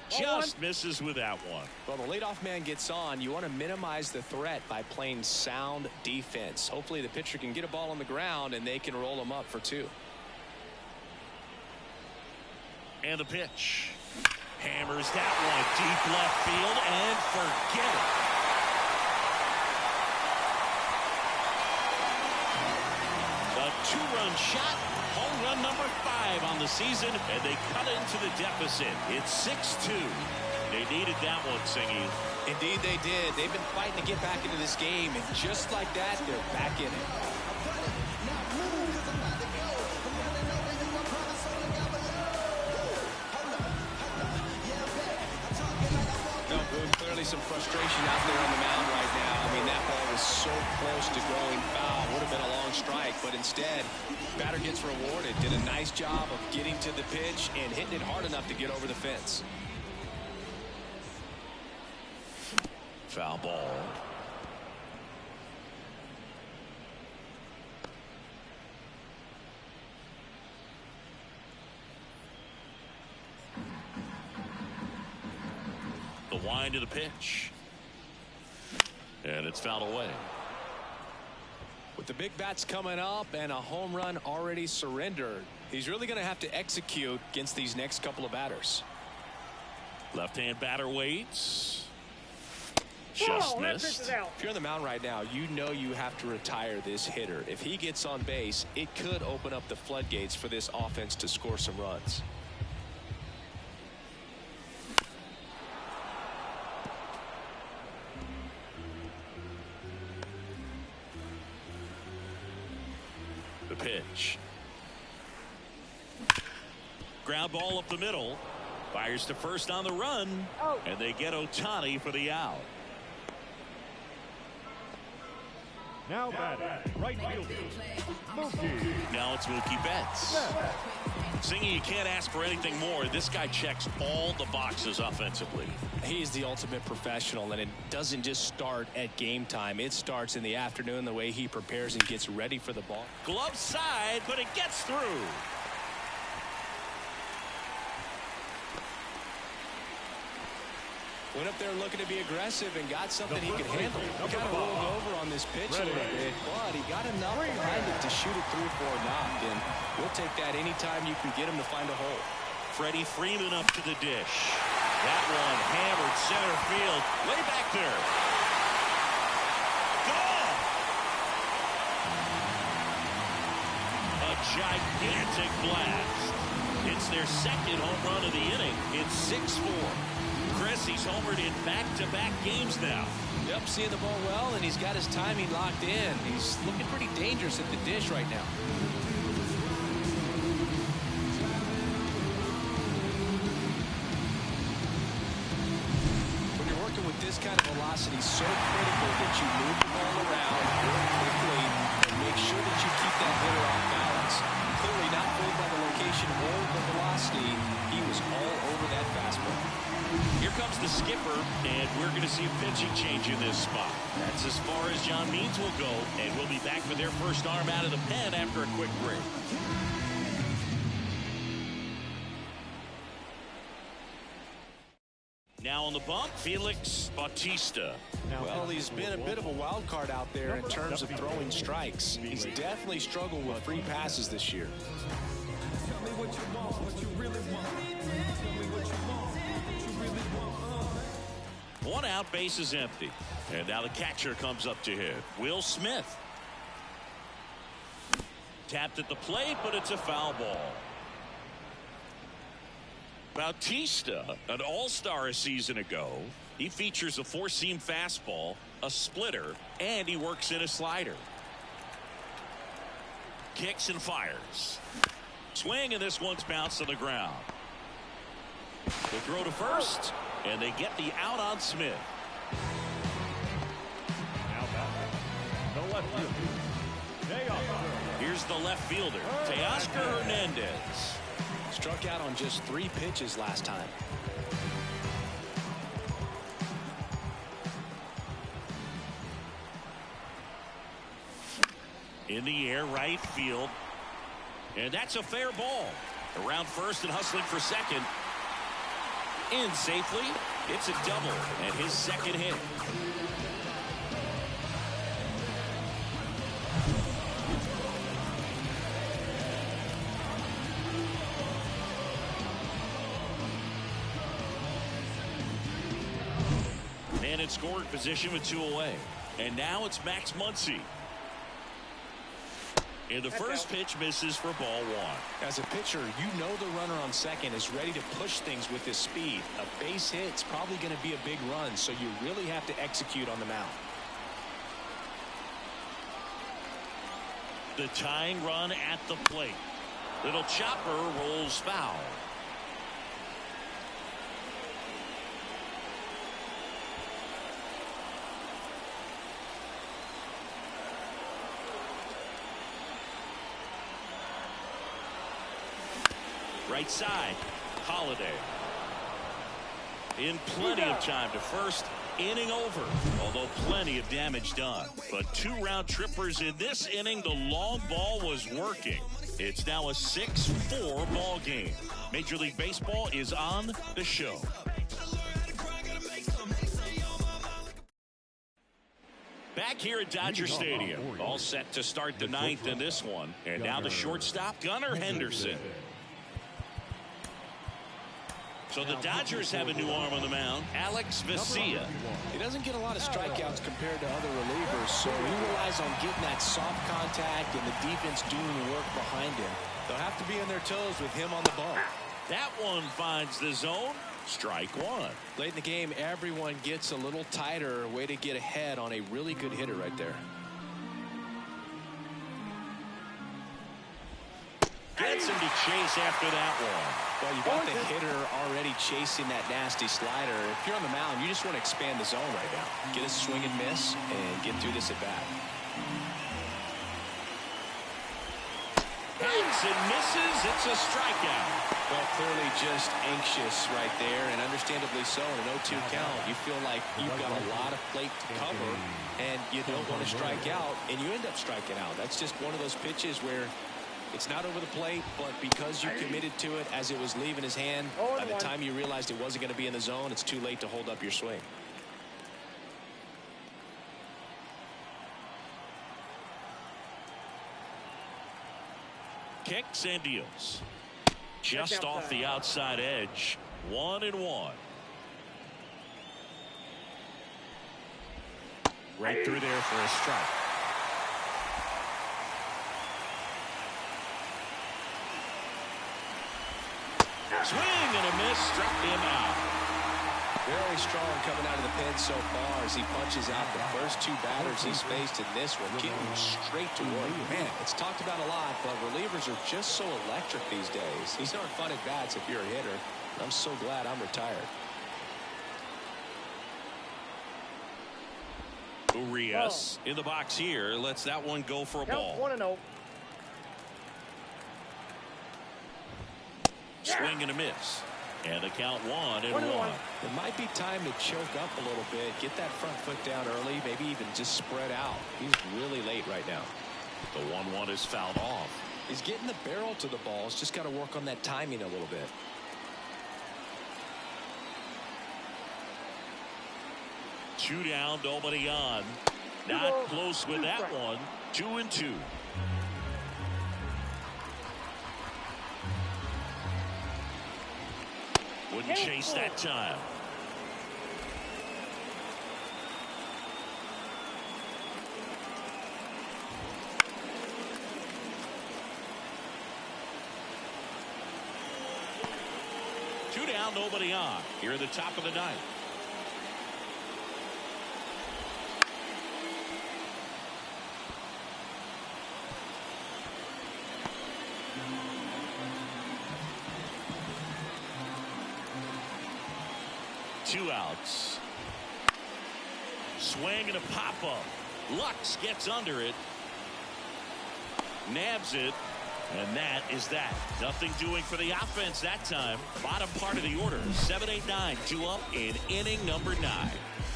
Just misses with that one. Well, the leadoff man gets on. You want to minimize the threat by playing sound defense. Hopefully the pitcher can get a ball on the ground and they can roll him up for 2. And the pitch. Hammers that one deep left field and forget it. A 2-run shot. Home run number 5 on the season, and they cut into the deficit. It's 6-2. They needed that one, Singy. Indeed they did. They've been fighting to get back into this game, and just like that, they're back in it. Clearly some frustration out there on the mound right now. I mean, that ball was so close to going foul. Would have been a long strike, but instead, batter gets rewarded. Did a nice job of getting to the pitch and hitting it hard enough to get over the fence. Foul ball. The wind of the pitch. And it's fouled away. With the big bats coming up and a home run already surrendered, he's really going to have to execute against these next couple of batters. Left-hand batter waits. Just missed. If you're on the mound right now, you know you have to retire this hitter. If he gets on base, it could open up the floodgates for this offense to score some runs. The pitch. Ground ball up the middle. Fires to first on the run. And they get Ohtani for the out. Now batting, right fielder, Mookie. Now it's Mookie Betts. Singy, you can't ask for anything more. This guy checks all the boxes offensively. He's the ultimate professional, and it doesn't just start at game time. It starts in the afternoon, the way he prepares and gets ready for the ball. Glove side, but it gets through. Went up there looking to be aggressive and got something he could handle. Kind of rolled over on this pitch a little bit, but he got enough behind it to shoot it through for a knock, and we'll take that anytime you can get him to find a hole. Freddie Freeman up to the dish. That one hammered center field. Way back there. Gone! A gigantic blast. It's their second home run of the inning. It's 6-4. Chris, he's homered in back-to-back games now. Yep, seeing the ball well, and he's got his timing locked in. He's looking pretty dangerous at the dish right now. When you're working with this kind of velocity, so critical that you move the ball around very quickly and make sure that you keep that hitter off balance. Clearly not fooled by the location or the velocity. He was all over that fastball. Here comes the skipper, and we're going to see a pitching change in this spot. That's as far as John Means will go, and we'll be back for their first arm out of the pen after a quick break. Now on the bump, Felix Bautista. Well, he's been a bit of a wild card out there in terms of throwing strikes. He's definitely struggled with free passes this year. Tell me what you want, what you really want. Tell me what you want, what you really want. One out, base is empty. And now the catcher comes up to hit. Will Smith. Tapped at the plate, but it's a foul ball. Bautista, an all-star a season ago, He features a four-seam fastball, a splitter, and he works in a slider. Kicks and fires. Swing, and this one's bounced to the ground. The throw to first, and they get the out on Smith. Now back. The left fielder. Here's the left fielder, Teoscar Hernandez. Struck out on just 3 pitches last time. In the air, right field. And that's a fair ball. Around first and hustling for second. In safely. It's a double and his second hit. And in scoring position with 2 away. And now it's Max Muncy. And the first pitch misses for ball 1. As a pitcher, you know the runner on second is ready to push things with his speed. A base hit's probably going to be a big run, so you really have to execute on the mound. The tying run at the plate. Little chopper rolls foul. Right side, Holiday. In plenty of time to first, inning over. Although plenty of damage done. But 2 round trippers in this inning. The long ball was working. It's now a 6-4 ball game. Major League Baseball is on the show. Back here at Dodger Stadium. All set to start the 9th in this one. And now the shortstop, Gunnar Henderson. So the Dodgers have a new arm on the mound, Alex Vesia. He doesn't get a lot of strikeouts compared to other relievers, so he relies on getting that soft contact and the defense doing the work behind him. They'll have to be on their toes with him on the bump. That one finds the zone. Strike 1. Late in the game, everyone gets a little tighter. Way to get ahead on a really good hitter right there. Gets him to chase after that one. Well, you got the hitter already chasing that nasty slider. If you're on the mound, you just want to expand the zone right now. Get a swing and miss and get through this at bat. Hangs and misses. It's a strikeout. Well, clearly just anxious right there, and understandably so. In an 0-2 count, you feel like you've got a lot of plate to cover, and you don't want to strike out, and you end up striking out. That's just one of those pitches where it's not over the plate, but because you committed to it as it was leaving his hand, by the time you realized it wasn't going to be in the zone, it's too late to hold up your swing. Kicks and deals. Just off the outside edge. 1-1. Right through there for a strike. Swing and a miss, struck him out. Very strong coming out of the pen so far as he punches out the first 2 batters he's faced in this one, getting straight to work. Man, it's talked about a lot, but relievers are just so electric these days. These aren't fun at bats if you're a hitter. I'm so glad I'm retired. Urias in the box here lets that one go for a ball. 1-0. Swing and a miss. And the count 1-1. It might be time to choke up a little bit, get that front foot down early, maybe even just spread out. He's really late right now. The 1-1 is fouled off. He's getting the barrel to the ball. He's just got to work on that timing a little bit. Two down, nobody on. Not close with that one. 2-2. Wouldn't chase that time. Two down, nobody on. Here at the top of the 9th. 2 outs. Swing and a pop-up. Lux gets under it. Nabs it. And that is that. Nothing doing for the offense that time. Bottom part of the order. 7-8-9. 2 up in inning number 9.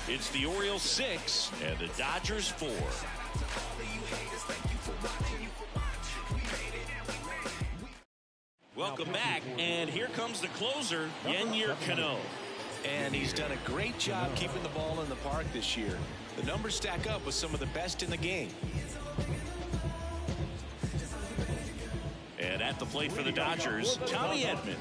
It's the Orioles 6 and the Dodgers 4. Welcome back, and here comes the closer, Yennier Cano. And he's done a great job keeping the ball in the park this year. The numbers stack up with some of the best in the game. And at the plate for the Dodgers, Tommy Edman.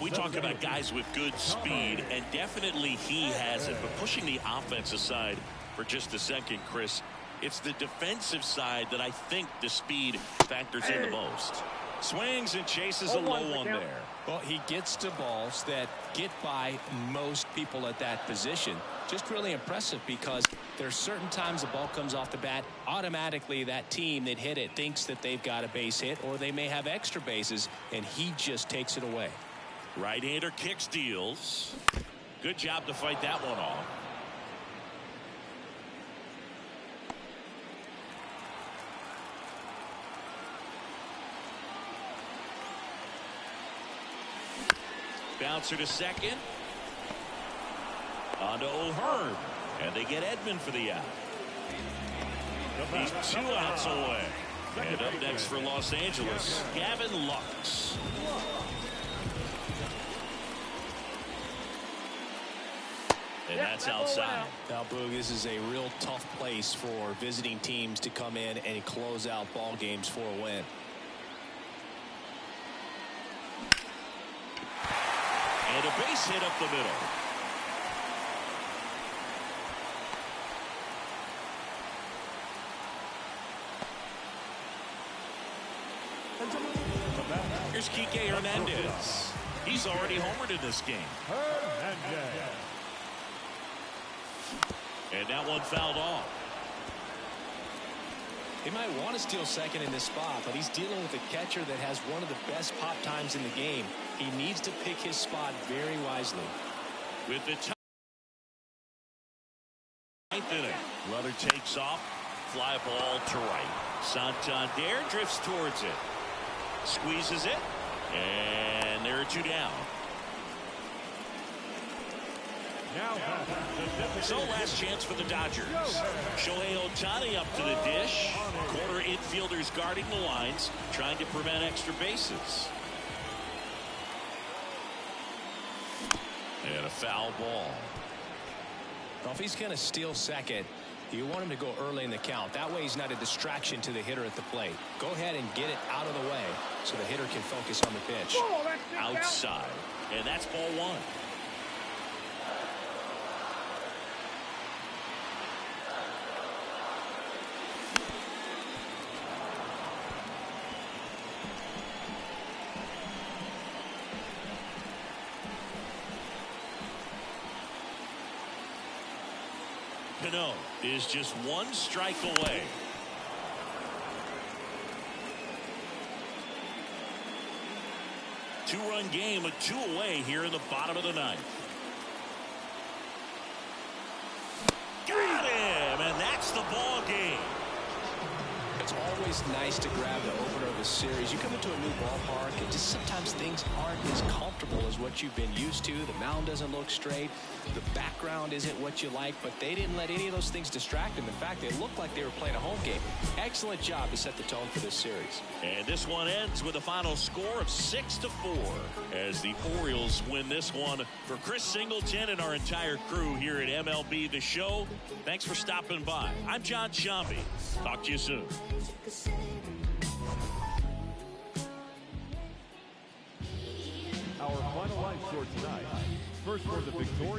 We talk about guys with good speed, and definitely he has it. But pushing the offense aside for just a second, Chris, it's the defensive side that I think the speed factors in the most. Swings and chases a low one there. Well, he gets to balls that get by most people at that position. Just really impressive because there's certain times the ball comes off the bat, automatically that team that hit it thinks that they've got a base hit, or they may have extra bases, and he just takes it away. Right-hander kicks, deals. Good job to fight that one off. Bouncer to second. On to O'Hearn. And they get Edman for the out. He's 2 outs away. And up next for Los Angeles, Gavin Lux. And that's outside. Now, Boog, this is a real tough place for visiting teams to come in and close out ball games for a win. And a base hit up the middle. Here's Kike Hernandez. He's already homered in this game. And that one fouled off. He might want to steal second in this spot, but he's dealing with a catcher that has one of the best pop times in the game. He needs to pick his spot very wisely. With the ninth inning, runner takes off, fly ball to right. Santander drifts towards it, squeezes it, and there are 2 down. So last chance for the Dodgers. Shohei Ohtani up to the dish. Corner infielders guarding the lines, trying to prevent extra bases. And a foul ball. Well, if he's going to steal second, you want him to go early in the count. That way he's not a distraction to the hitter at the plate. Go ahead and get it out of the way so the hitter can focus on the pitch. Outside. And that's ball 1. Cano is just 1 strike away. Two-run game with 2 away here in the bottom of the 9th. Got him, and that's the ball game. It's always nice to grab the opener of a series. You come into a new ballpark and just sometimes things aren't as comfortable as what you've been used to. The mound doesn't look straight. The background isn't what you like, but they didn't let any of those things distract them. In fact, they looked like they were playing a home game. Excellent job to set the tone for this series. And this one ends with a final score of 6-4 as the Orioles win this one. For Chris Singleton and our entire crew here at MLB The Show, thanks for stopping by. I'm John Shambi. Talk to you soon. Our final line score tonight. First for the victorious